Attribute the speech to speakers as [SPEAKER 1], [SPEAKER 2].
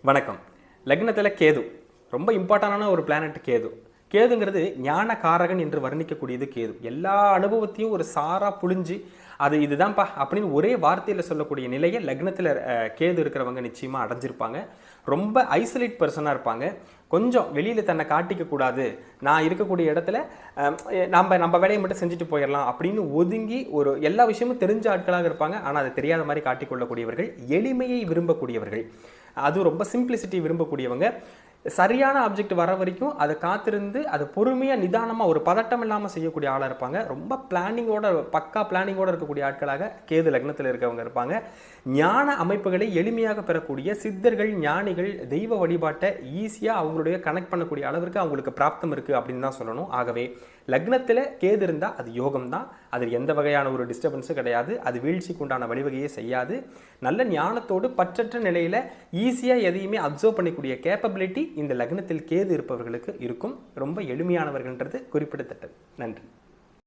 [SPEAKER 1] வணக்கம். லக்னத்தில் கேது ரொம்ப இம்பார்ட்டண்டான ஒரு பிளானட். கேதுங்கிறது ஞான காரகன் என்று வர்ணிக்கக்கூடியது. கேது எல்லா அனுபவத்தையும் ஒரு சாரா புழிஞ்சு அது இதுதான்ப்பா அப்படின்னு ஒரே வார்த்தையில் சொல்லக்கூடிய நிலையை லக்னத்தில் கேது இருக்கிறவங்க நிச்சயமாக அடைஞ்சிருப்பாங்க. ரொம்ப ஐசோலேட் பர்சனாக இருப்பாங்க. கொஞ்சம் வெளியில் தன்னை காட்டிக்க கூடாது, நான் இருக்கக்கூடிய இடத்துல நம்ம வேலையை மட்டும் செஞ்சுட்டு போயிடலாம் அப்படின்னு ஒதுங்கி ஒரு எல்லா விஷயமும் தெரிஞ்ச ஆட்களாக இருப்பாங்க. ஆனால் அதை தெரியாத மாதிரி காட்டிக்கொள்ளக்கூடியவர்கள், எளிமையை விரும்பக்கூடியவர்கள், அது ரொம்ப சிம்பிளிசிட்டி விரும்பக்கூடியவங்க. சரியான ஆப்ஜெக்ட் வர வரைக்கும் அதை காத்திருந்து அதை பொறுமையாக நிதானமாக ஒரு பதட்டம் இல்லாமல் செய்யக்கூடிய ஆளாக இருப்பாங்க. ரொம்ப பிளானிங்கோட பக்கா பிளானிங்கோட இருக்கக்கூடிய ஆட்களாக கேது லக்னத்தில் இருக்கவங்க இருப்பாங்க. ஞான அமைப்புகளை எளிமையாக பெறக்கூடிய சித்தர்கள், ஞானிகள், தெய்வ வழிபாட்டை ஈஸியாக அவங்களுடைய கனெக்ட் பண்ணக்கூடிய அளவிற்கு அவங்களுக்கு பிராப்தம் இருக்குது அப்படின்னு தான் சொல்லணும். ஆகவே லக்னத்தில் கேது இருந்தால் அது யோகம் தான். அதில் எந்த வகையான ஒரு டிஸ்டர்பன்ஸும் கிடையாது. அது வீழ்ச்சிக்கு உண்டான வழிவகையே செய்யாது. நல்ல ஞானத்தோடு பற்றற்ற நிலையில் ஈஸியாக எதையுமே அப்சர்வ் பண்ணக்கூடிய கேப்பபிலிட்டி இந்த லக்னத்தில் கேது இருப்பவர்களுக்கு இருக்கும். ரொம்ப எளிமையானவர்கள்ன்றது குறிப்பிடத்தக்கது. நன்றி.